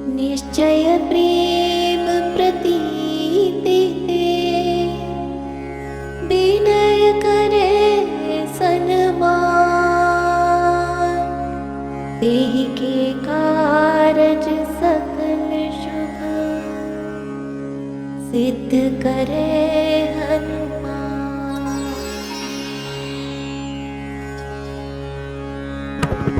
निश्चय प्रेम प्रतीति ते विनय करे सन्मान। तेहि के कारज सकल शुभ सिद्ध करे हनुमान।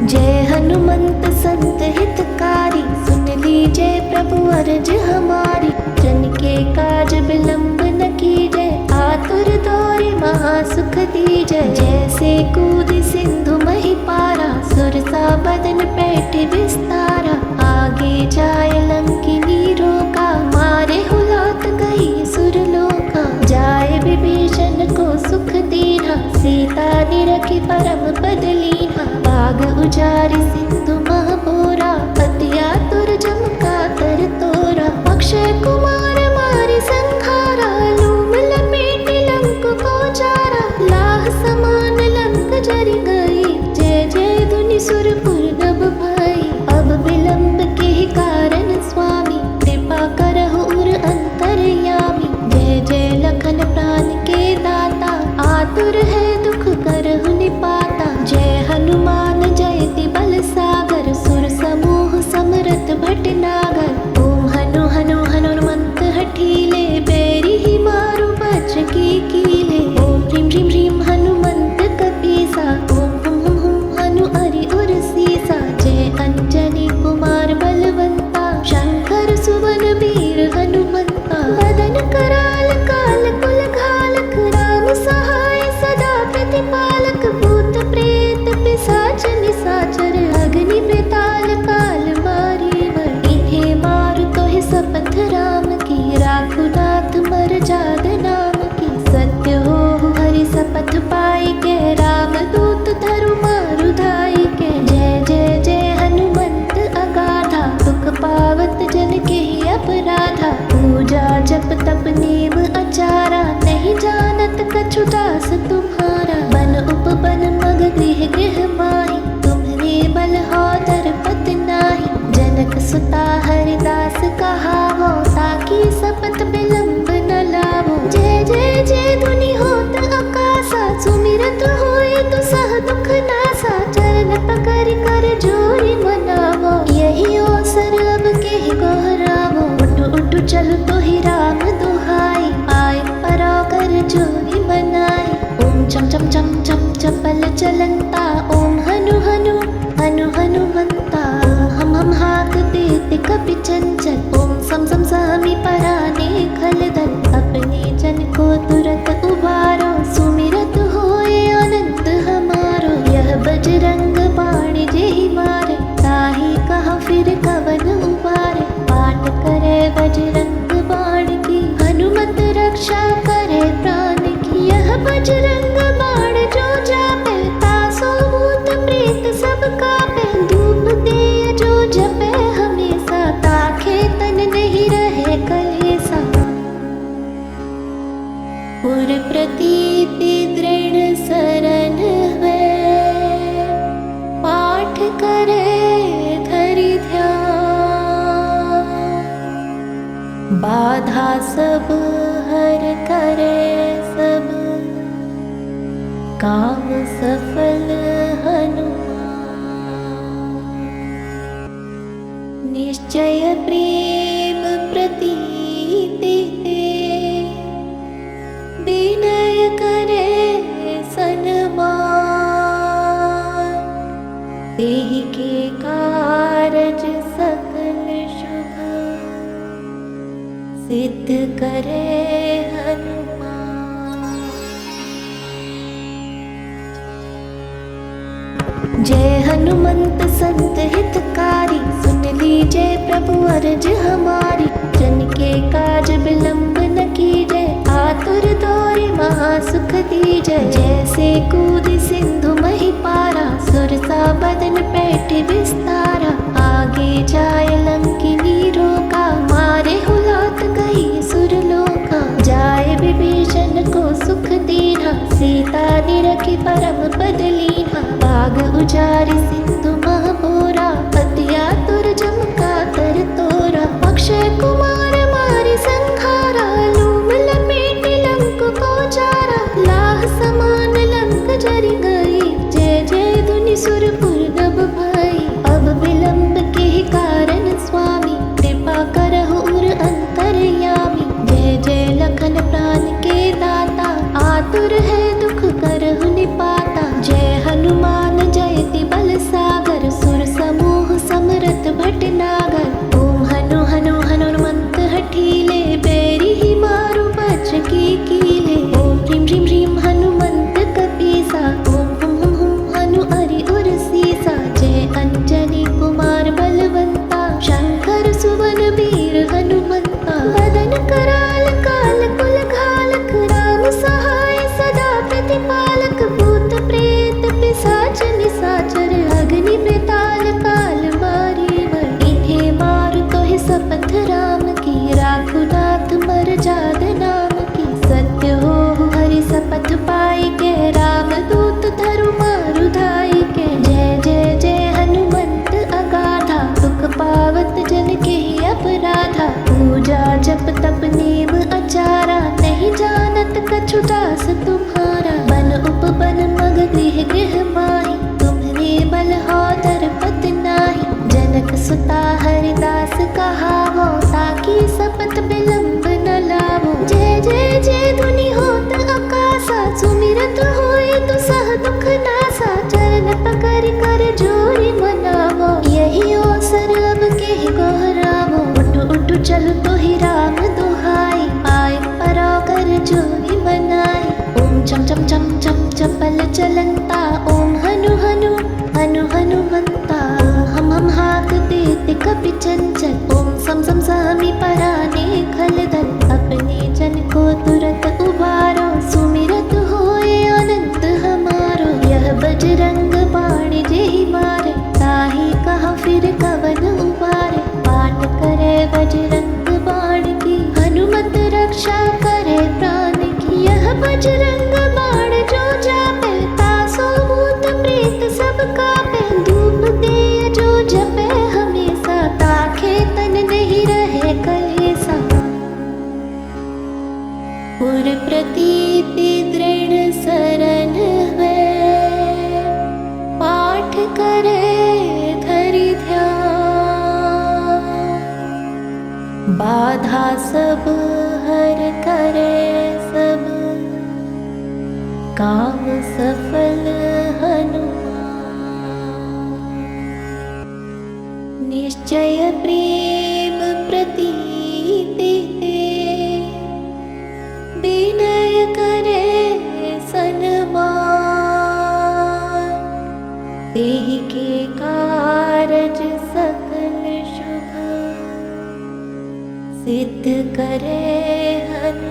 जय हनुमंत संत हितकारी, सुन लीजय प्रभु अर्ज हमारी। जन के काज बिलंब न कीजय, आतुर दौरे महासुख दीजय। जैसे कूद सिंधु मही पारा, सुरसा बदन पैठ विस्तारा। आगे जाय लंकिनी रोका, मारे हुलात गई सुरलोका। जाय विभीषण को सुख दीना, सीता निरखी परम पद लीना। बाग उजारि सिंधु महबोरा, अति आतुर जमका तर तोरा। अक्षय कुमार मारि संहारा, लूम लपेटि लंक को चारा। लाह समान लंक जरि गई, जय जय धुनि सुरपुर नभ भई। अब विलंब के कारण स्वामी, कृपा करहु उर अंतरयामी। जय जय लखन प्राण के दाता, आतुर है दुख करहु निपाता। जय हनुमान जयति बल सागर, सुर समूह समरथ भटनागर। ओम हनु हनु हनुमंत हठीले, बैरी ही मारु वज्र की कीले। ओम ह्रीं ह्रीं ह्रीं हनुमंत कपीसा, ओम हुम हुम हुम हनु हरि उर सीसा। जय अंजनी कुमार बलवंता, शंकर सुवन वीर हनुमंता। बदन कराल काल कुल घालक, राम सहाय सदा प्रतिपालक। भूत प्रेत पिशाच निशाचर, अग्नि बेताल काल मारी वर। इन्हें मारु तोहि शपथ राम की, राखु नाथ मर जाद नाम की। सत्य हो हरि शपथ पाई के, राम दूत धरु मारु धाई के। जय जय जय हनुमंत अगाधा, दुख पावत जन के अपराधा। पूजा जप तप नेम अचारा, नहीं जानत कछु दास तुम्हारा। बन उपबन मग गृह गृह माहि, तुम्हरे बल हो दरपत नाही। जनक सुता हरिदास कहावो, ताकि शपथ बिलंब न लावो। जय जय जय धुनि होत आकाशा, सुमिरत होय दुसह दुख नासा। चरण पकड़ि कर जोरि मनावो, यही अवसर अब केहि गोहरावो। उठु उठु चलु तोहि राम दुहाई, आय पराव कर जोरि मनाई। ओम चम चम चम चम चपल चलंता, ओम हनु हनु हनु हनुमंता। ओम हम हाक देते कपि चंचल, ओम सम सम सामी पराने खलदल। अपने जन को तुरत उबारो, सुमिरत होए अनंत हमारो। यह बजरंग बाण जेहि मारे, ताहि कहा फिर कवन उबारे। पाठ करे बजरंग बाण की, हनुमत रक्षा करे प्राण की। यह बजरंग बाण जो जापे, तासो भूत प्रेत सब कापे। धूप दे जो जपे हमेशा, ताखे तन नहीं रहे कलेसा। पुर प्रतीति दृढ़ सरन है, पाठ करे धरि ध्यान। बाधा सब हर करे सब, काम सफल हनुमान। निश्चय प्रेम प्रतीति ते विनय करे सन्मान। तेहि के कारज सकल शुभ सिद्ध करे हनुमान। जय हनुमंत संत हितकारी, सुन लीजय प्रभु अर्ज हमारी। जन के काज बिलंब न कीजय, आतुर दौरे महासुख दीजय। जैसे कूद सिंधु मही पारा, सुरसा बदन पैठ विस्तारा। आगे जाय लंकिनी रोका, मारे हुलात गई सुरलोका। जाय विभीषण को सुख दीना, सीता निरखी परम पद लीना। बाग उजारि सिंधु महबोरा, अति आतुर जमका तर तोरा। कपि चंचल। ओम सम सम सहमी पराने खलदल। अपने जन को तुरत उबारो, सुमिरत होए आनंद हमारो। यह बजरंग बाण जेहि मारे, ताहि कहा फिर कवन उबारे। पाठ करे बजरंग बाण की, हनुमत रक्षा करे प्राण की। यह बजरंग बाण जो जापे, तासो भूत प्रेत सब कापे। धूप दे जो जपे हमेशा, ताखे तन नहीं रहे कलेसा। पुर प्रतीति दृढ़ सरन है, पाठ करे धरि ध्यान। बाधा सब हर करे सब, काम सफल हनुमान। निश्चय प्रेम प्रतीति ते, विनय करे सन्मान। तेहि के कारज सकल शुभ, सिद्ध करे हनुमान।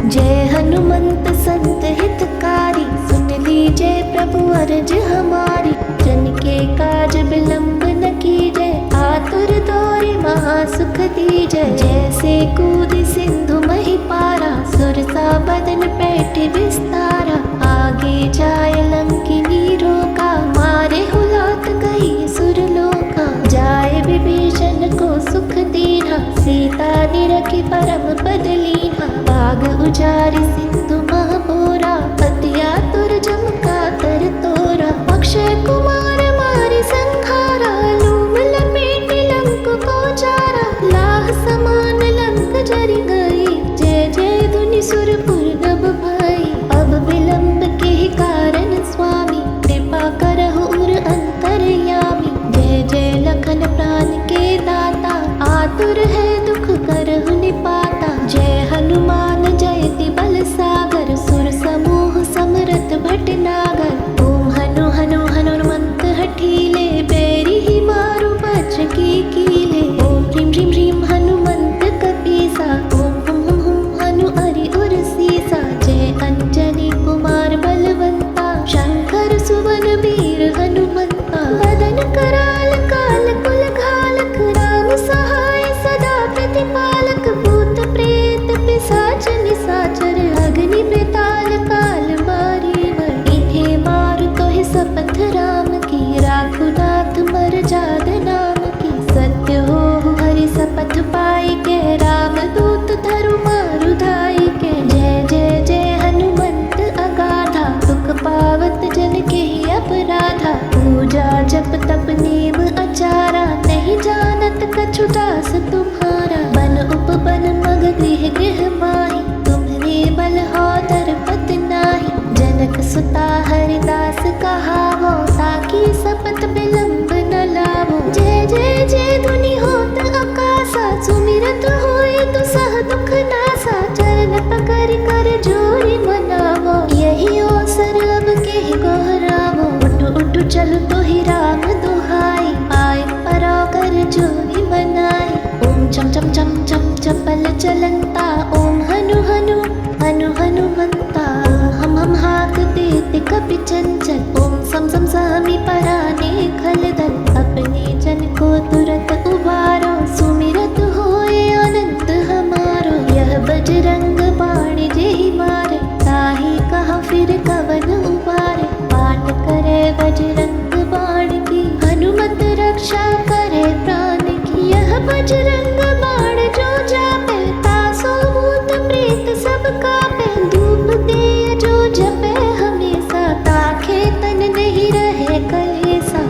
जय हनुमंत संत हितकारी, सुन लीजय प्रभु अर्ज हमारी। जन के काज बिलंब न कीजय, आतुर दौरि महासुख दीजय। जैसे कूदि सिंधु महि पारा, सुरसा बदन पैठ विस्तारा। आगे जाय लंकिनी रोका, मारे हुलात कही सुरलोका। जाय विभीषण को सुख दीना, सीता निरखि परम पद लीना। बाग उजारि सिंधु महापोरा, अति आतुर जमका तर तोरा। अक्षय कुमार मारि संहारा, लूम लपेटि लंक को चारा। लाह समान लंक जरि गई, जय जय धुनि सुरपुर नभ भई। अब विलंब के कारण स्वामी, कृपा करहु उर अंतरयामी। जय जय लखन प्राण के दाता, आतुर है दुख करहु निपाता। जय हनुमान जयति बल सागर, सुर समूह समरथ भटनागर। ओम हनु हनु हनुमंत हठीले, बैरी ही मारु बचकी कीले। ओम ह्रीं ह्रीं ह्रीं हनुमंत कपीसा, ओम हुम हुम हुम हनु अरि उर सीसा। जय अंजनी कुमार बलवंता, शंकर सुवन वीर हनुमंता। बदन कराल काल कुल घालक, राम सहाय सदा प्रतिपालक। भूत प्रेत पिशाच निशाचर, अग्नि बेताल काल मारी वर। इन्हें मारु तोहि शपथ राम की, राखु नाथ मर जाद नाम की। सत्य हो हरि शपथ पाई के, राम दूत धरु मारु धाई के। जय जय जय हनुमंत अगाधा, दुख पावत जन के ही अपराधा। पूजा जप तप नेम अचारा, नहीं जानत कछु दास तुम्हारा। बन उपबन मग गृह गृह माही, तुम्हरे बल हो दरपत नाही। जनक सुता हरिदास कहावो, ताकि शपथ विलंब न लावो। जय जय जय धुनि होत आकाशा, सुमिरत होए दुसह दुख नासा। चरण पकड़ कर जोरि मनावो, यही अवसर अब केहि गोहरावो। उठु उठु चलु तोहि राम दुहाई, आय परो कर जोरि मनाई। ओम चम चम चम चम चपल चलंता, ओम हनु हनु हनु हनुमंता। ओम हम हाक देते कपि चंचल, ओम सम सम सहमी पराने खलदल। अपने जन को तुरत उबारो, सुमिरत होए आनंद हमारो। यह बजरंग बाण जेहि मारे, ताहि कहा फिर कवन उबारे। पाठ करे बजरंग बाण की, हनुमत रक्षा करे प्राण की। यह बजरंग बाण जो जापे, तासो भूत प्रेत सब कापे। धूप दे जो जपे हमेशा, ताखे तन नहीं रहे कलेसा।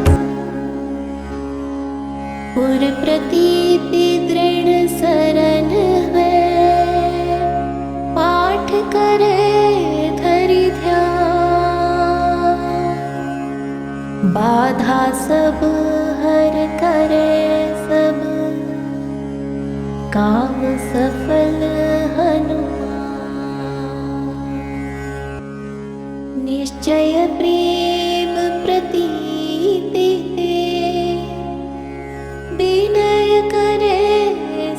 पुर प्रतीति दृढ़ सरन है, पाठ करे धरि ध्यान। बाधा सब हर करे सब, काम सफल हनुमान। निश्चय प्रेम प्रतीति ते विनय करे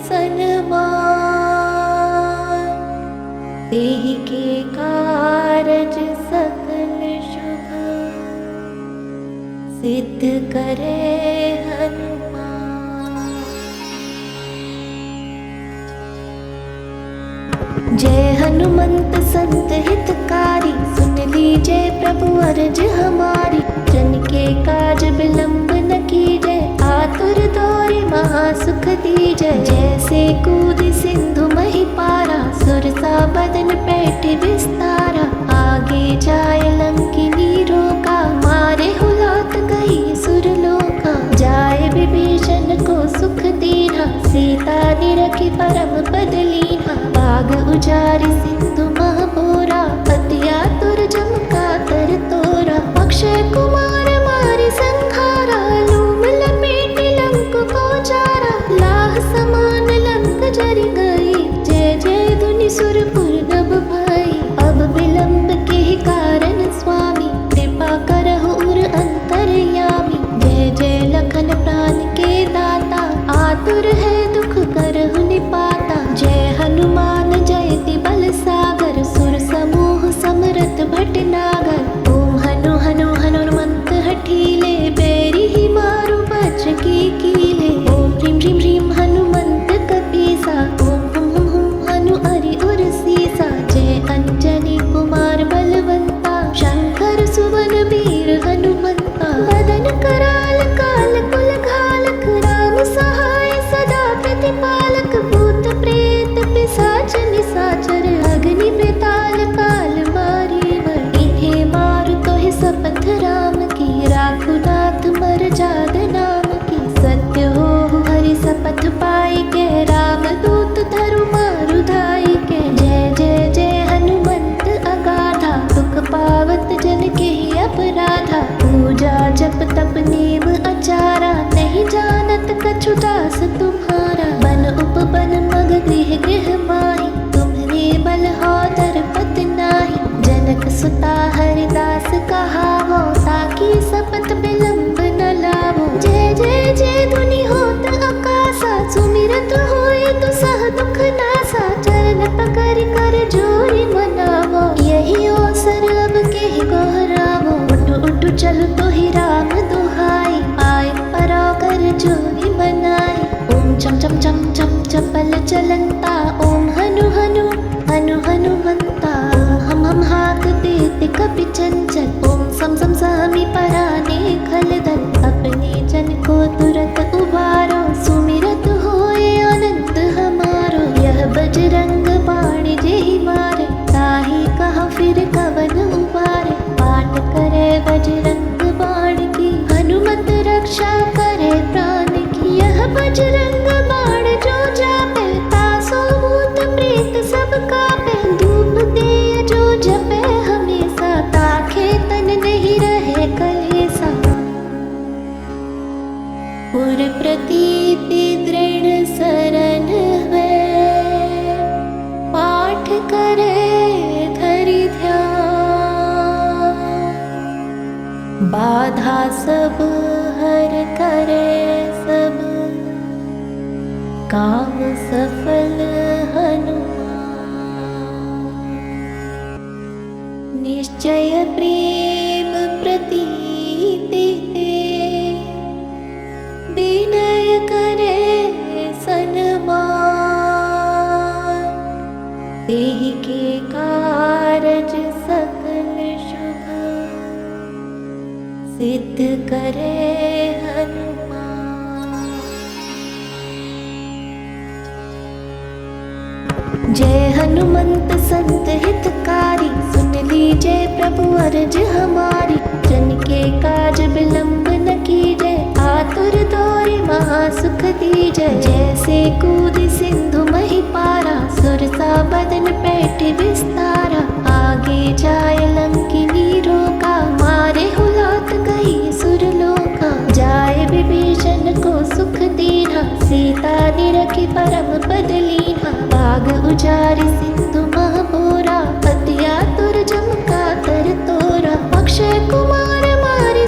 सन्मान, तेहि के कारज सकल शुभ सिद्ध करे हनुमान। जय हनुमंत संत हितकारी, सुन लीजय प्रभु अर्ज हमारी। जन के काज बिलंब न कीजय, आतुर दौरे महासुख दीजय। जैसे कूद सिंधु मही पारा, सुरसा बदन पैठ विस्तारा। आगे जाय लंकिनी रोका, मारे हुलात गई सुरलोका। जाय विभीषण को सुख दीना, सीता निरखी परम पद लीना। बाग उजारि सिंधु महापोरा, अति आतुर जमका तर तोरा। अक्षय कुमार मारि संहारा, लूम लपेटि लंक को चारा। लाह समान लंक जरि गई, जय जय धुनि सुरपुर नभ भई। अब विलंब के कारण स्वामी, कृपा करहु उर अंतरयामी। जय जय लखन प्राण के दाता, आतुर है दुख करहु निपाता। जय हनुमान जयति बल सागर, सुर समूह समरथ भटनागर। ओम हनु हनु हनुमंत हठीले, बैरी ही मारु वज्र की कीले। ओम ह्रीं ह्रीं ह्रीं हनुमंत कपीसा, ओम हुम हुम हुम हनु हरि उर सीसा। जय अंजनी कुमार बलवंता, शंकर सुवन वीर हनुमंता। बदन कराल काल कुल घालक, राम सहाय सदा प्रतिपालक। भूत प्रेत पिशाच निशाचर, अग्नि बेताल काल मारी बर। इन्हें मारु तोहि शपथ राम की, राखु नाथ मर जाद नाम की। सत्य हो हरि शपथ पाई के, राम दूत धरु मारु धाई के। जय जय जय हनुमंत अगाधा, दुख पावत जन के ही अपराधा। पूजा जप तप नेम अचारा, नहीं जानत कछु दास तुम्हारा। बन उपबन मग गृह गृह माही, तुम्हरे बल हो दरपत नाही। जनक सुता हरिदास कहावो, ताकि शपथ बिलंब न लावो। जय जय जय धुनि होत आकाशा, सुमिरत होय दुसह दुख नासा। चरण पकड़ कर जोरि मनावो, यही अवसर अब केहि गोहरावो। उठु उठु चलु तोहि राम दुहाई, आय पराओ कर जोरि मनाई। ओम चम चम चम चम चपल चलंता, ओम हनु हनु हनु हनुमंता। ओम हम हम हाक देते कपि चंचल, ओम सम सम सामी पराने खलदल। अपने जन को तुरत उबारो, सुमिरत होए अनंत हमारो। यह बजरंग बाण जेहि मारे, ताहि कहा फिर कवन उबारे। पाठ करे बजरंग बाण की, हनुमत रक्षा करे प्राण की। यह बजरंग बाण जो जापे, तासो भूत प्रेत सब कापे। धूप दे जो जपे हमेशा, ताखे तन नहीं रहे कलेसा। पुर प्रतीति दृढ़ सरन है, पाठ करे धरि ध्यान। बाधा सब हर करे सब, काम सफल हनुमान। निश्चय प्रेम प्रतीति ते, विनय करे सन्मान। तेहि के कारज सकल शुभ सिद्ध करे हनुमान। जय हनुमंत संत हितकारी, सुन लीजय प्रभु अर्ज हमारी। जन के काज बिलंब न कीजय, आतुर दौरे महासुख दीजय। जैसे कूद सिंधु मही पारा, सुरसा बदन पैठ विस्तारा। आगे जाय लंकिनी रोका, मारे हुलात गई सुरलोका। जाय विभीषण को सुख दीना, सीता निरखी परम पद लीना। बाग उजारि सिंधु महापोरा, अति आतुर जमका तर तोरा। अक्षय कुमार मारि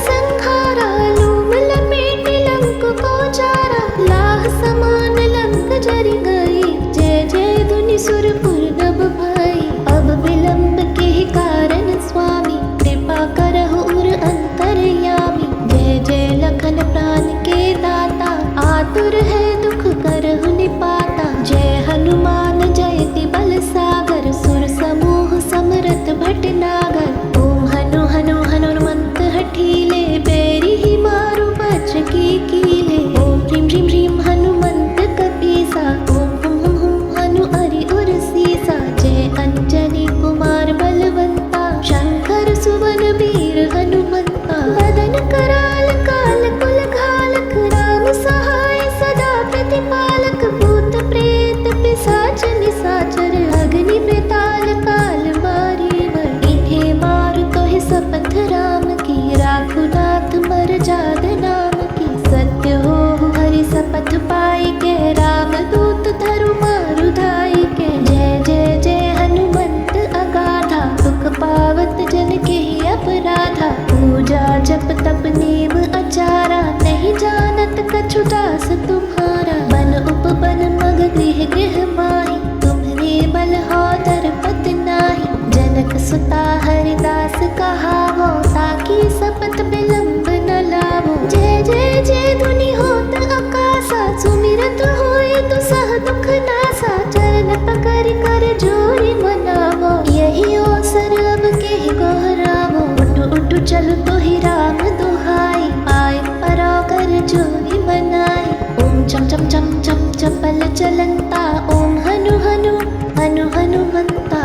चलो तो ही राम दुहाई, आए पराकर जो ही मनाई। ओम चम चम चम चम चपल चलंता, ओम हनु हनु हनु हनुमंता।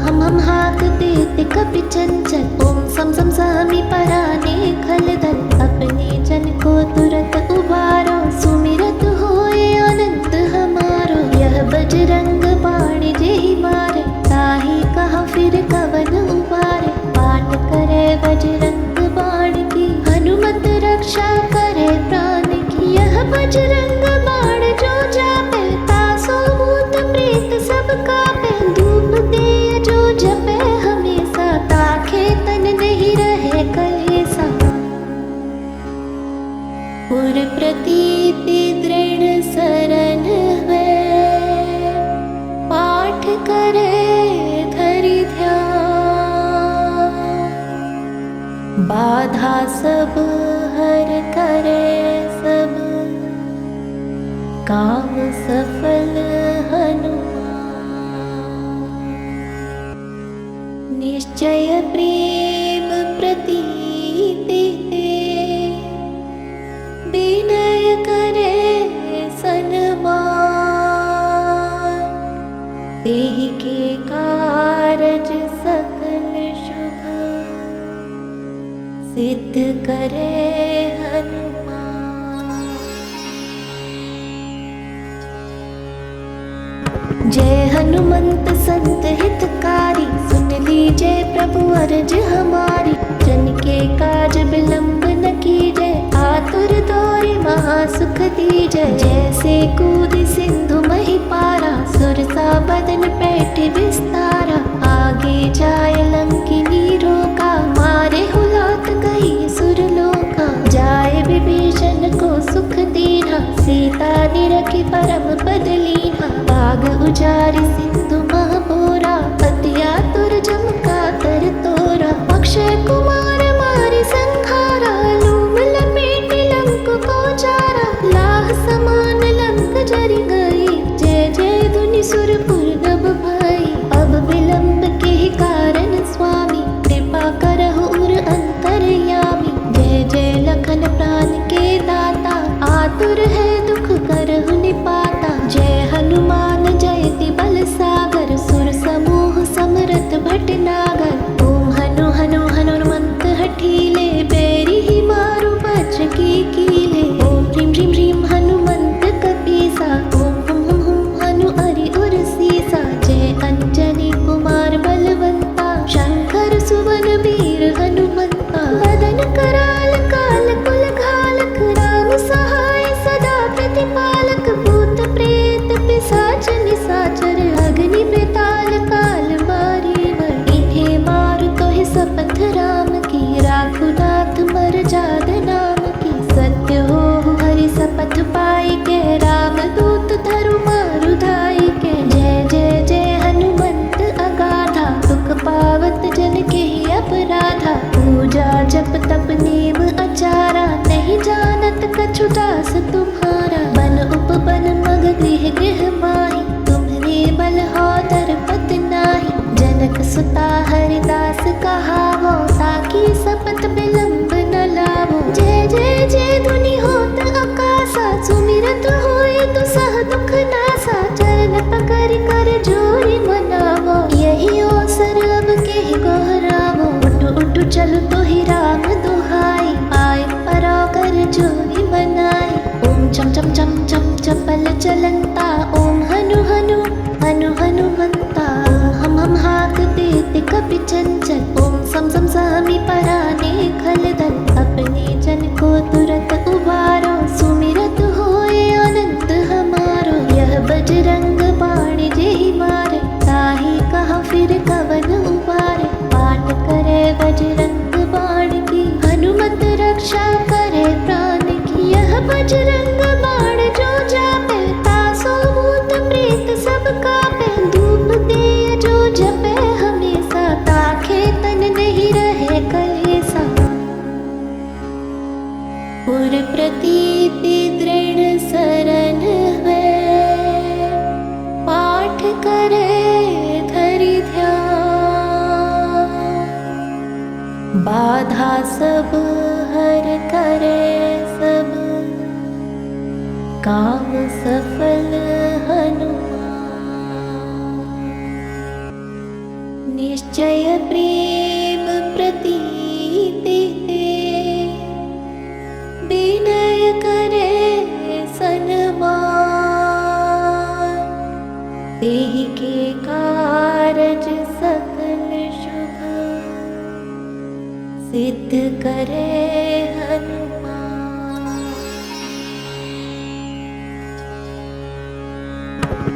हम हाक देते कपि चंचल, ओम सम सम सामी पराने खलदल। अपने जन को तुरंत उबारो, सुमिरत होए आनंद हमारो। यह बजरंग बाण जेहि मारे, ताहि कहा फिर कवन उबारे। पाठ करे बजरंग बाण की, हनुमत रक्षा करे प्राण की। यह बजरंग बाण जो जापे, तासो भूत प्रेत सब कापे। धूप दे जो जपे हमेशा, ताखे तन नहीं रहे कलेसा। पुर प्रतीति दृढ़ सरन है, पाठ करे धरि ध्यान। बाधा सब हर करे सब, काम सफल हनुमान। निश्चय प्रेम प्रतीति ते, विनय करे सन्मान। तेहि के कारज सकल शुभ, सिद्ध करे हनुमान। जय हनुमंत संत हितकारी, सुन लीजय प्रभु अर्ज हमारी। जन के काज बिलंब न कीजय, आतुर दौरि महासुख दीजय। जैसे कूदि सिंधु महि पारा, सुरसा बदन पैठ विस्तारा। आगे जाय लंकिनी रोका, मारे हुलात कही सुरलोका। जाय विभीषण को सुख दीना, सीता निरखि परम पद लीना। बाग उजारि सिंधु महाबोरा, अति आतुर जमका तर तोरा। अक्षय कुमार मारि संहारा, लूम लपेटि लंक को चारा। लाह समान लंक जरि गई, जय जय धुनि सुरपुर नभ भई। अब विलंब के कारण स्वामी, कृपा करहु उर अंतरयामी। जय जय लखन प्राण के दाता, आतुर है दुख करहु निपाता। जय हनुमान जयति बल सागर, सुर समूह समरथ भटनागर। ओम हनु हनु हनुमंत हठीले, बैरी ही मारु बचकी कीले। ओम ह्रीं ह्रीं ह्रीं हनुमंत कपीसा, ओम हुम हुम हुम हनु अरि उर सीसा। जय अंजनी कुमार बलवंता, शंकर सुवन वीर हनुमंता। बदन कराल काल कुल घालक, राम सहाय सदा प्रतिपालक। भूत प्रेत पिशाच निशाचर, अग्नि बेताल काल मारी वर। इन्हें मारु तोहि शपथ राम की, राखु नाथ मर जाद नाम की। सत्य हो हरि शपथ पाई के, राम दूत धरु मारु धाई के। जय जय जय हनुमंत अगाधा, दुख पावत जन के ही अपराधा। पूजा जप तप नेम अचारा, नहीं जानत कछु दास तुम्हारा। बन उपबन मग गृह गृह माही, तुम्हरे बल हो दरपत नाही। जनक सुता हरिदास कहावो, ताकि शपथ विलंब न लावो। जय जय जय धुनि होत आकाशा, सुमिरत होए तो सह दुख नासा। चरण पकड़ कर जोरि मनावो, यही अवसर अब केहि गोहरावो। उठु उठु चलो तो ही राम दुहाई, आए पराकर जो ही मनाई। ओम चम चम चम चम चपल चलंता, ओम हनु हनु हनु हनुमंता। हम हाक देते कपि चंचल, ओम सम सम सामी पराने खलदल। अपने जन को तुरंत उबारो, सुमिरत होए आनंद हमारो। यह बजरंग बाण जेहि मारे, ताहि कहा फिर कवन उबारे। पाठ करे बजरंग बाण की, बाधा सब हर करे सब, काम सफल हनुमान। निश्चय प्रेम प्रतीति ते, विनय करे सन्मान। तेहि के कारज सकल शुभ, सिद्ध करे हनुमान।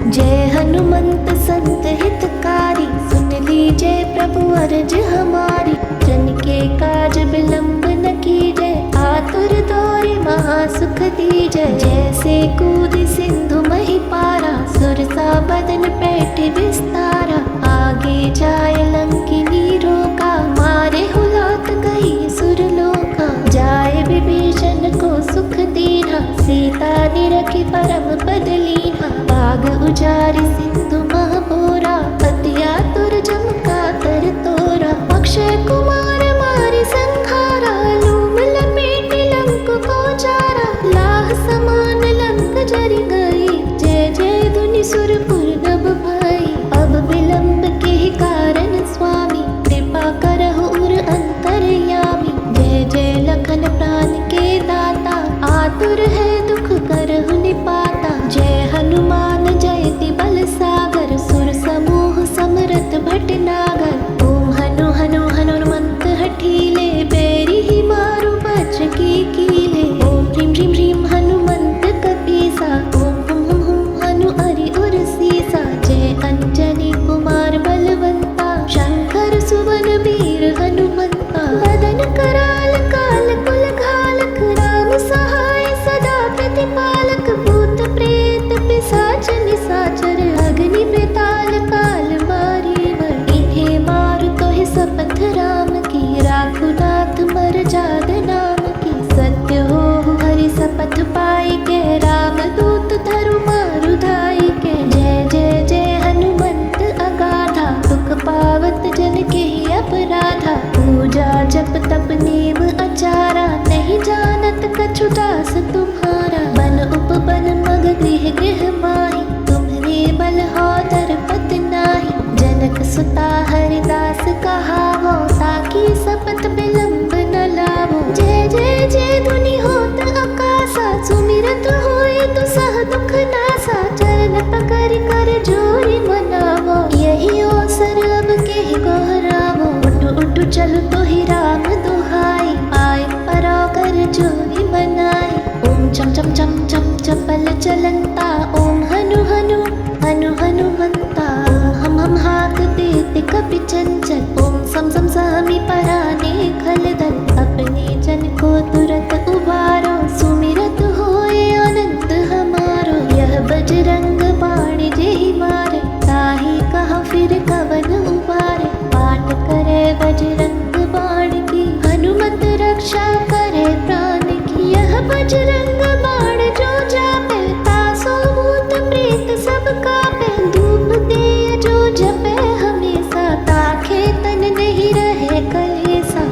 जय हनुमंत संत हितकारी, सुन लीजय प्रभु अरज हमारी। जन के काज बिलंब न कीजय, आतुर दौरि महासुख दीजय। जैसे कूदि सिंधु महि पारा, सुरसा बदन पैठि विस्तारा। आगे जाय लंकिनी रोका, मारे हुलात गई सुरलोका। जाय विभीषण को सुख दीन्हा, सीता निरखि परम पद लीन्हा। बाग उजारि सिंधु मह बोरा, अति आतुर जम कातर तोरा। अक्षय कुमार मारि संहारा, लूम लपेटि लंक को चारा। लाह समान लंक जरि गई, जय जय धुनि सुरपुर नभ भई। अब विलंब के कारण स्वामी, कृपा करहु उर अंतरयामी। जय जय लखन प्राण के दाता, आतुर है दुख करहु निपाता। जय हनुमान जयति बल सागर, सुर समूह समरथ भटनागर। ओम हनु हनु हनुमंत हठीले, बैरी ही मारु वज्र की कीले। ओम ह्रीं ह्रीं ह्रीं हनुमंत कपीसा, ओम हुम हुम हुम हनु हरि उर सीसा। जय अंजनी कुमार बलवंता, शंकर सुवन वीर हनुमंता। बदन कराल काल कुल घालक, राम सहाय सदा प्रतिपालक। भूत प्रेत पिशाच निशाचर, अग्नि बेताल काल मारी बर। इन्हें मारु तोहि शपथ राम की, राखु नाथ मर जाद नाम की। सत्य हो हरि शपथ पाई के, राम दूत धरु मारु धाई के। जय जय जय हनुमंत अगाधा, दुख पावत जन के ही अपराधा। पूजा जप तप नेम अचारा, नहीं जानत कछु दास तुम्हारा। बन उपबन मग गृह गृह माही, तुम्हरे बल हो दरपत नाही। जनक सुता हरिदास कहावो, ताकि शपथ बिलंब न लावो। जय जय जय धुनि होत आकाशा, सुमिरत होय दुसह दुख नासा। चरण पकड़ि कर जोरि मनावो, यही अवसर अब केहि गोहरावो। उठु उठु चलु तोहि राम दुहाई, आय पराओ कर जोरि मनाई। ओम चम चम चम चम चपल चलंता, ओम हनु हनु हनु हनुमंता। ओम हम हम हाक देते कपि चंचल, ओम सम सम सामी पराने खलदल। अपने जन को तुरत उबारो, सुमिरत होए अनंत हमारो। यह बजरंग बाण जेहि मारे, ताहि कहा फिर कवन उबारे। पाठ करे बजरंग बाण की, हनुमत रक्षा करे प्राण की। यह बजरंग बाण जो जापे, तासो भूत प्रेत सब कापे। धूप दे जो जपे हमेशा, ताखे तन नहीं रहे कलेसा।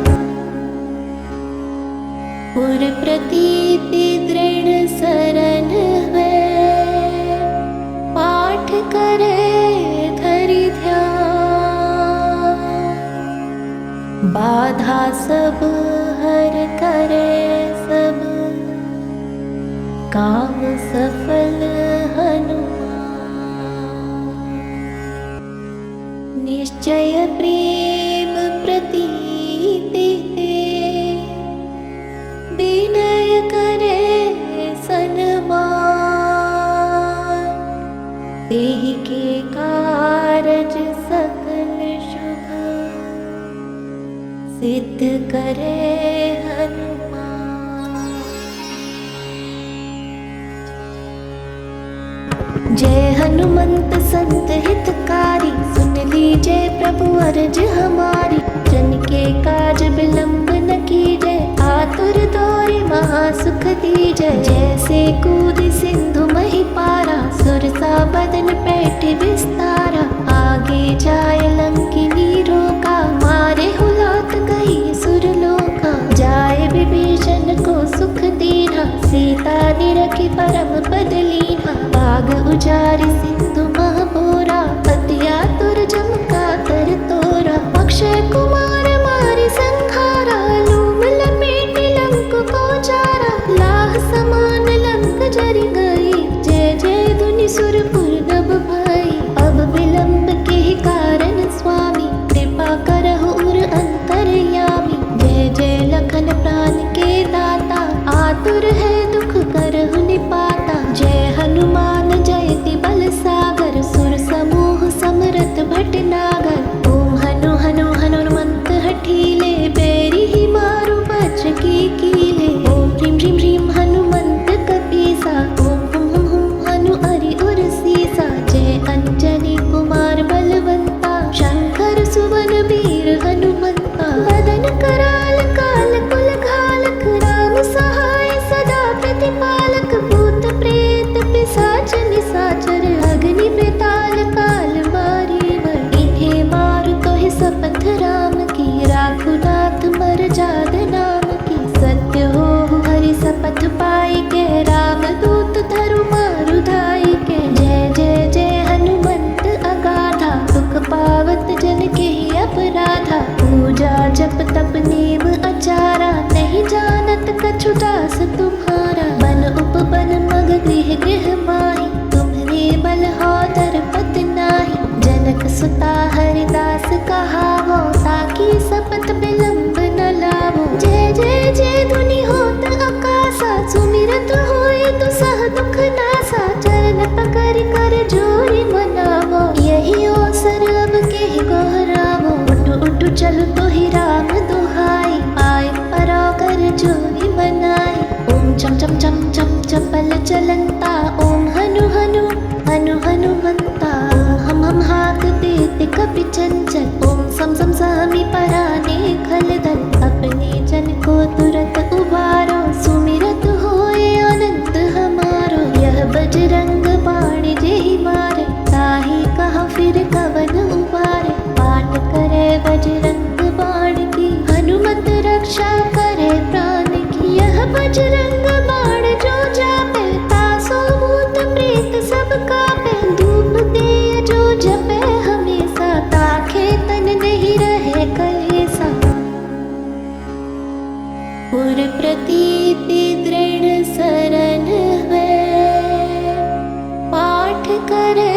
पुर प्रतीति दृढ़ सरन है, पाठ करे धरि ध्यान। बाधा सब हर करे सब, काम सफल हनुमान। निश्चय प्रेम प्रतीति ते, विनय करे सन्मान। तेहि के कारज सकल शुभ, सिद्ध करे हनुमान। जय हनुमंत संत हितकारी, सुन लीजय प्रभु अरज हमारी। जन के काज बिलंब न कीजय, आतुर दौरि महासुख दीजय। जैसे कूदि सिंधु महि पारा, सुरसा बदन पैठि विस्तारा। आगे जाय लंकिनी रोका, मारे हुलात गई सुरलोका। सीता निरखी परम पद लीन्हा। बाग उजारि सिंधु महाबोरा, अति आतुर जमका तर तोरा। अक्षय कुमार मारि संहारा, लूम लपेटे लंक को चारा। लाह समान लंक जरि गई, जय जय धुनि सुरपुर नभ भई। अब विलंब के कारण स्वामी, कृपा करहु उर अंतरयामी। जय जय लखन प्राण के दाता, आतुर है दुख करहु निपाता। जय हनुमान जयति बल सागर, सुर समूह समरथ भटनागर। ओम हनु हनु हनुमंत हठीले, बैरी ही मारु बचकी कीले। ओम ह्रीं ह्रीं ह्रीं हनुमंत कपीसा, ओम हुम हुम हुम हनु हरि उर सीसा। जय अंजनी कुमार बलवंता, शंकर सुवन वीर हनुमंता। बदन कराल काल कुल घालक, राम सहाय सदा प्रतिपालक। भूत प्रेत पिशाच निशाचर, अग्नि बेताल काल मारी वर। इन्हें मारु तोहि सपथ राम की, राखु नाथ मर जाद नाम की। सत्य हो हरि सपथ पाई के, राम दूत धरु मारु धाई के। जय जय जय हनुमंत अगाधा, दुख पावत जन के ही अपराधा। पूजा जप तप नेम अचारा, नहीं जानत कछु दास तुम्हारा। बन उपबन मग गृह गृह माही, तुम्हरे बल हो दरपत नाही। जनक सुता हरिदास कहावो, ताकि सपथ विलंब न लावो। जय जय जय धुनि होत आकाशा, सुमिरत होय दुसह दुख नासा। चरण पकड़ कर जोरि मनावो, यही अवसर अब के गोहरावो। उठु उठु चलु तोहि राम दुहाई, आय परो कर जोरि मनाई। ओम चम चम चम चम चपल चलंता, ओम हनु हनु हनु हनुमंता। ओम हम हम हाथ देते कपि चंचल, ओम सम सम सामी पराने खलदल। अपने जन को तुरत उबारो, सुमिरत होए आनंद हमारो। यह बजरंग बाण जेहि मारे, ताहि कहा फिर कवन उबारे। पाठ करे बजरंग बाण की, हनुमत रक्षा करे प्राण की। यह बजरंग बाण जो जापे, तासो भूत प्रेत सब कापे। धूप दे जो जपे हमेशा, ताखे तन नहीं रहे कलेसा। पुर प्रतीति दृढ़ सरन है, पाठ करे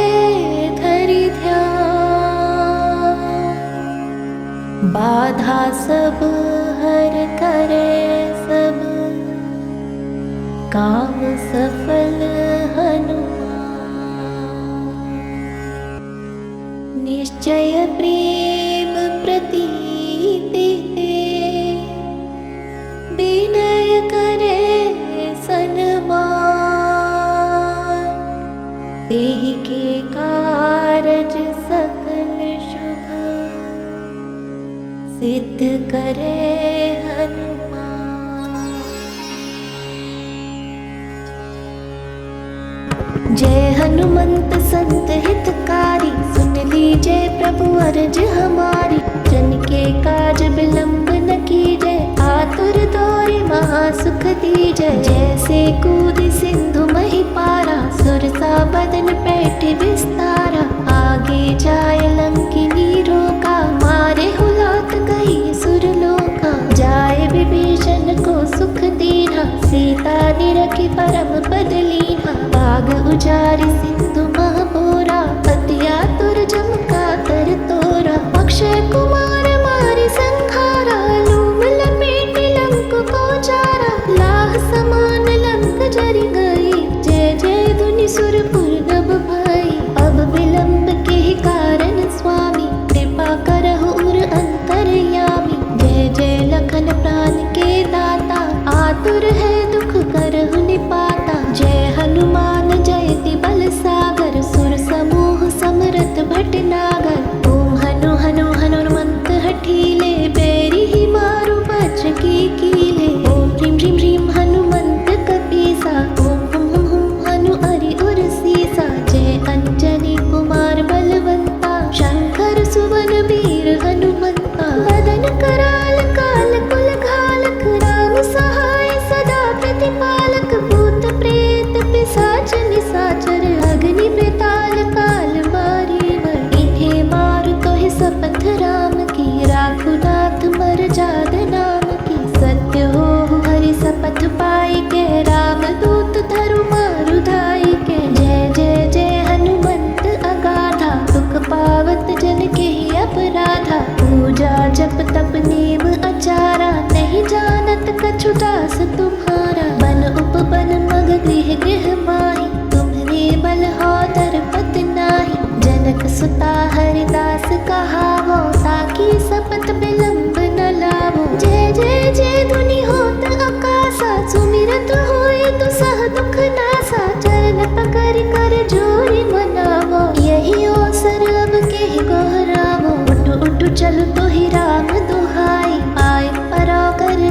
धरि ध्यान। बाधा सब हर करे सब, काम सफल हनुमान। निश्चय प्रेम प्रतीति ते, विनय करे सन्मान। तेहि के कारज सकल शुभ, सिद्ध करे हनुमान। जय हनुमंत संत हितकारी, सुन लीजय प्रभु अर्ज हमारी। जन के काज विलंब न कीजय, आतुर दौरि महासुख दीजय। जैसे कूदि सिंधु महि पारा, सुरसा बदन पैठ विस्तारा। आगे जाय लंकिनी रोका, मारे हुलात कही सुरलोका। जाय विभीषण को सुख दीन्हा, सीता निरखी परम पद लीन्हा। बाग उजारि सिंधु महाबोरा, अति आतुर जमका तर तोरा। अक्षय कुमार मारि संहारा, लूम लपेटे लंक को चारा। लाह समान लंक जरि गई, जय जय धुनि सुरपुर नभ भई। अब विलंब के कारण स्वामी, कृपा करहु उर अंतरयामी। जय जय लखन प्राण के दाता, आतुर है दुख करहु निपाता। जय हनुमान जयति बल सागर, सुर सम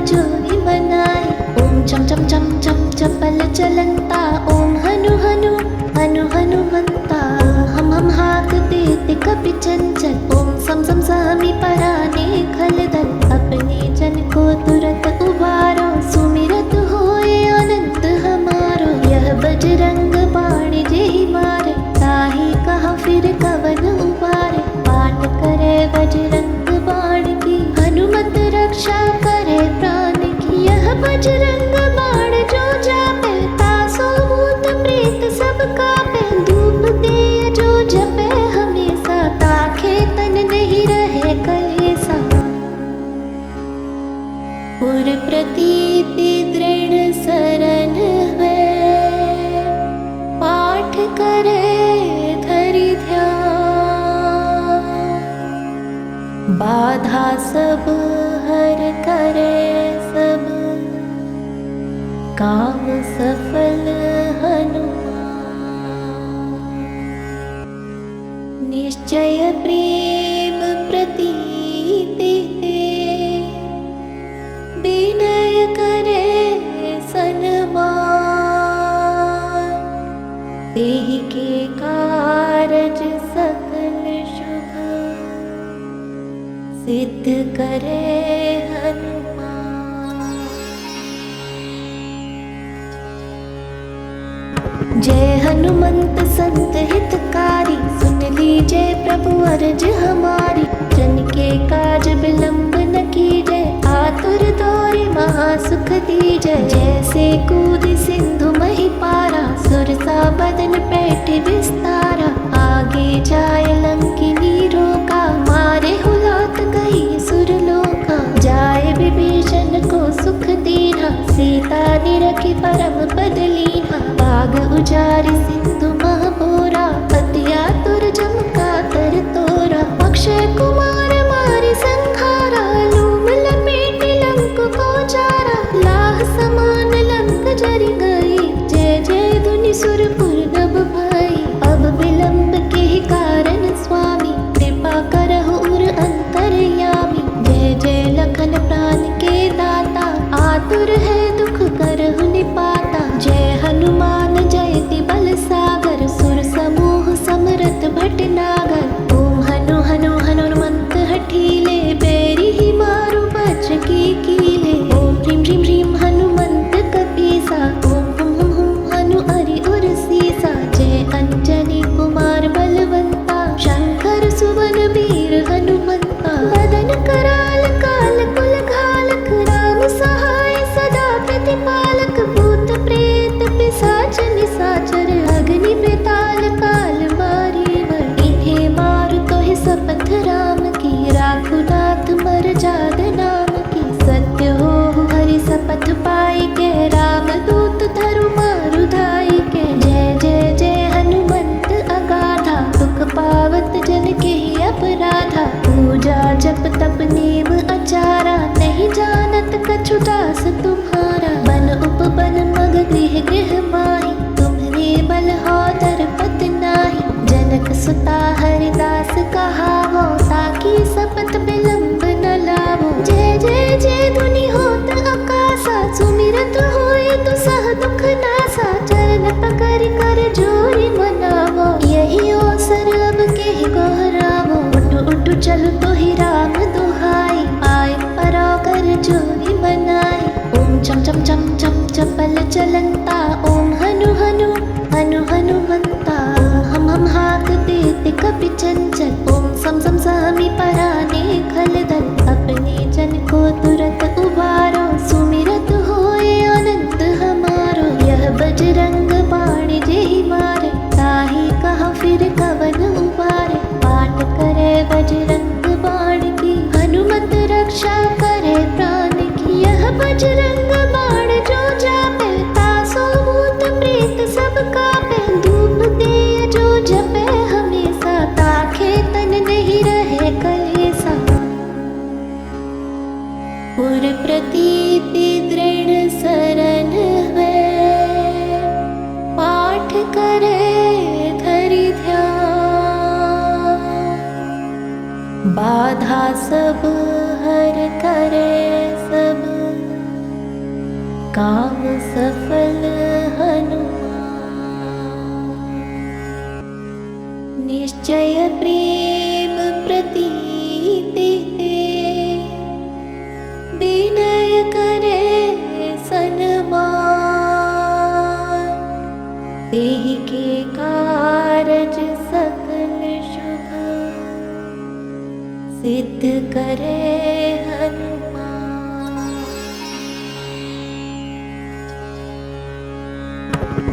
जोरी मनाई। ओम चम चम चम चम चपल चलंता, ओम हनु हनु हनु हनुमंता। हम हाकते ते कपि चंचल, ओम सम सम सामी पराने खलदल। अपने जन को तुरत उबारो, सुमिरत होए अनंत हमारो। यह बजरंग बाण जेहि मारे, ताहि कहा फिर कवन उबारे। पाठ करे बजरंग बाण की, हनुमत रक्षा करे प्राण की। यह बजरंग बाण जो जापे, तासो भूत प्रेत सब कापे। धूप दे जो जपे हमेशा, ताखे तन नहीं रहे कलेसा। पुर प्रतीति दृढ़ शरण है, पाठ करे धरि ध्यान। बाधा सब हर करे सब, काम सफल हनुमान। निश्चय प्रेम प्रतीति ते, विनय करे सन्मान। तेहि के कारज सकल शुभ, सिद्ध करे हनुमान। जय हनुमंत संत हितकारी, सुन लीजय प्रभु अरज हमारी। जन के काज बिलंब न कीजय, आतुर दौरि महासुख दीजय। जैसे कूदि सिंधु महि पारा, सुरसा बदन पैठ विस्तारा। आगे जाय लंकिनी रोका, मारे हुलात गई सुरलोका। जाय विभीषण को सुख दीन्हा, सीता निरखि परम पद लीन्हा। बाग उजारि सिंधु मह बोरा, अति आतुर जम कातर तोरा। अक्षय कुमार मारि संहारा, लूम लपेटि लंक को चारा। लाह समान लंक जरि गई, जय जय धुनि सुरपुर नभ भई। अब विलंब के कारण स्वामी, कृपा करहु उर अंतरयामी। जय जय लखन प्राण के दाता, आतुर है दुख करहु निपाता। जय हनुमान जयति बल सागर, सुर समूह समरथ भटनागर। ओम हनु हनु हनुमंत हठीले, बैरी ही मारु वज्र की कीले। ओम ह्रीं ह्रीं ह्रीं हनुमंत कपीसा, ओम हुम हुम हुम हनु हरि उर सीसा। जय अंजनी कुमार बलवंता, शंकर सुवन वीर हनुमंता। बदन कराल काल कुल घालक, राम सहाय सदा प्रतिपालक। भूत प्रेत पिशाच निशाचर, अग्नि बेताल काल मारी वर। इन्हें मारु तोहि शपथ राम की, राखु नाथ मर जाद नाम की। सत्य हो हरि शपथ पाई के, राम दूत धरु मारु धाई के। जय जय जय हनुमंत अगाधा, दुख पावत जन के ही अपराधा। पूजा जप तप नेम अचारा, नहीं जानत कछु दास तुम्हारा। बन उपबन मग गृह गृह माही, तुम्हरे बल हो दरपत नाही। जनक सुता हरिदास कहावो, ताकि शपथ विलंब न लावो। जय जय जय धुनि होत आकाशा, सुमिरत होए दुसह दुख नासा। चरण पकड़ कर जोरी मनावो, यही अवसर अब केहि गोहरावो। उठु उठु चलु तोहि राम दुहाई, आय परो कर जोरी मनाई। ओम चम चम चम चम चपल चलंता, ओम हनु हनु हनु हनुमंता। हम हाकते ते कपि चंचल, ओम सम सम सामी पराने खलदल। अपने जन को तुरत उबारो, सुमिरत होए अनंत हमारो। यह बजरंग बाण जेहि मारे, ताहि कहा फिर कवन उबारे। पाठ करे बजरंग बाण की, हनुमत रक्षा करे प्राण की। यह बजरंग बाण जो जापे, तासो भूत प्रेत सब कापे। धूप दे जो जपे हमेशा, ताखे तन नहीं रहे कलेसा। पुर प्रतीति दृढ़ शरण है, पाठ करे धरि ध्यान। बाधा सब हर करे सब, काम सफल हनुमान। निश्चय प्रेम प्रतीति ते, विनय करे सन्मान। तेहि के कारज सकल शुभ, सिद्ध करे हनुमान।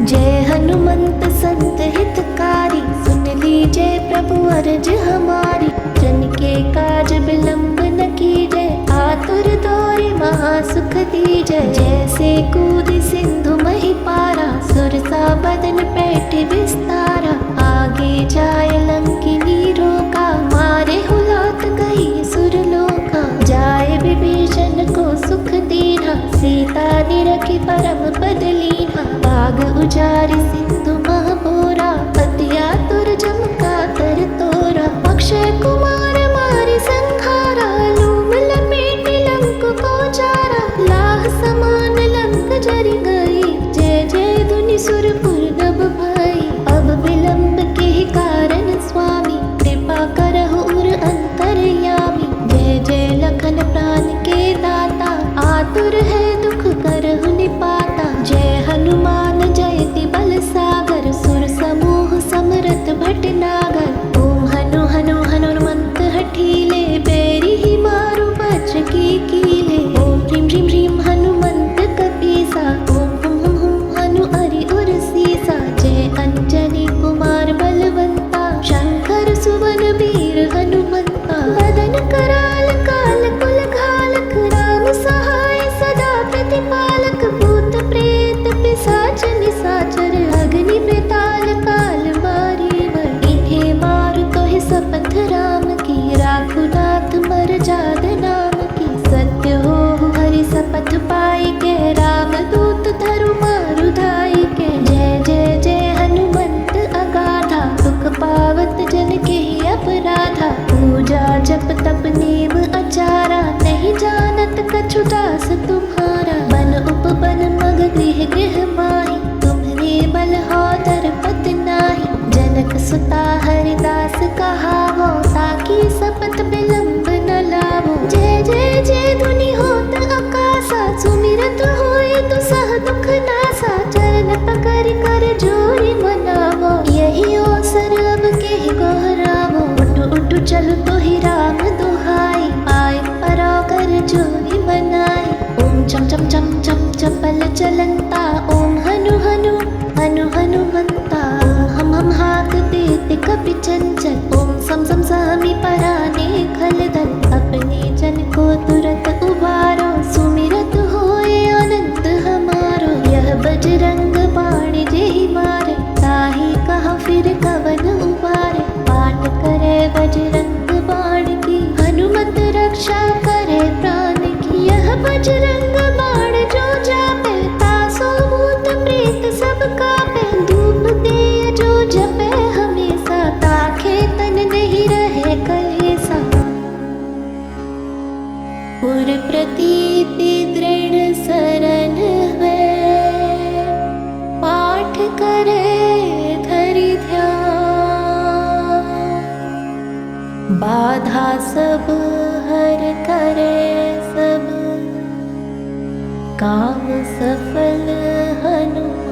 जय हनुमंत संत हितकारी, सुन लीजिए प्रभु अर्ज हमारी। जन के काज बिलंब न कीजय, आतुर दौरे महासुख दीजय। जैसे कूद सिंधु मही पारा, सुरसा बदन पैठ विस्तारा। आगे जाय लंकिनी रोका, मारे हुलात गई सुरलोका। जाय विभीषण को सुख दीना, सीता निरखी परम पद लीना। बाग उजारि सिंधु महाबोरा, अति आतुर जम कातर तोरा। अक्षय कुमार मारि संहारा, लूम लपेट लंक को चारा। लाह समान लंक जरि गई, जय जय धुनि सुरपुर नभ भई। अब विलंब के कारण स्वामी, कृपा करहु उर अंतरयामी। जय जय लखन प्राण के दाता, आतुर है दुख करहु निपाता। जय हनुमान जयति बल सागर, सुर समूह समरथ भटनागर। ओम हनु हनु हनुमंत हठीले, बैरी ही मारु बचकी कीले। ओम ह्रीं ह्रीं ह्रीं हनुमंत कपीसा, ओम हुम हुम हुम हनु हरि उर सीसा। जय अंजनी कुमार बलवंता, शंकर सुवन वीर हनुमंता। बदन कराल काल कुल घालक, राम सहाय सदा प्रतिपालक। भूत प्रेत पिशाच निशाचर, अग्नि बेताल काल मारी वर। इन्हें मारु तोहि सपथ राम की, राखु नाथ मर जाद नाम की। सत्य हो हरि शपथ पाई के, राम दूत धरु मारु धाई के। जय जय जय हनुमंत अगाधा, दुख पावत जन के ही अपराधा। पूजा जप तप नेम अचारा, नहीं जानत कछु दास तुम्हारा। बन उपबन मग गृह गृह माही, तुम्हरे बल हो दरपत नाही। जनक सुता हरिदास कहावो, ताकि सपथ विलंब न लावो। जय जय जय धुनि होत आकाशा, सुमिरत होय दुसह दुख नासा। चरण पकड़ कर जोरि मनावो, यही अवसर अब के गोहरावो। उठु उठु चलु तोहि राम दुहाई, आय परो कर जोरि मनाई। ओम चम चम चम चम चपल चलंता, ओम हनु हनु हनु हनुमंता। ओम हम हम हाथ देते कपि चंचल, ओम सम सम सामी पराने खलदल। अपने जन को तुरत उबारो, सुमिरत होए आनंद हमारो। यह बजरंग बाण जेहि मारे, ताहि कहा फिर कवन उबारे। पाठ करे बजरंग बाण की, हनुमत रक्षा करे प्राण की। यह बजरंग बाण जो जापे, तासो भूत प्रेत सब कापे। धूप दे जो जपे हमेशा, ताखे तन नहीं रहे कलेसा। पुर प्रतीति दृढ़ सरन है, पाठ करे धरि ध्यान। बाधा सब हर करे सब, काम सफल हनुमान।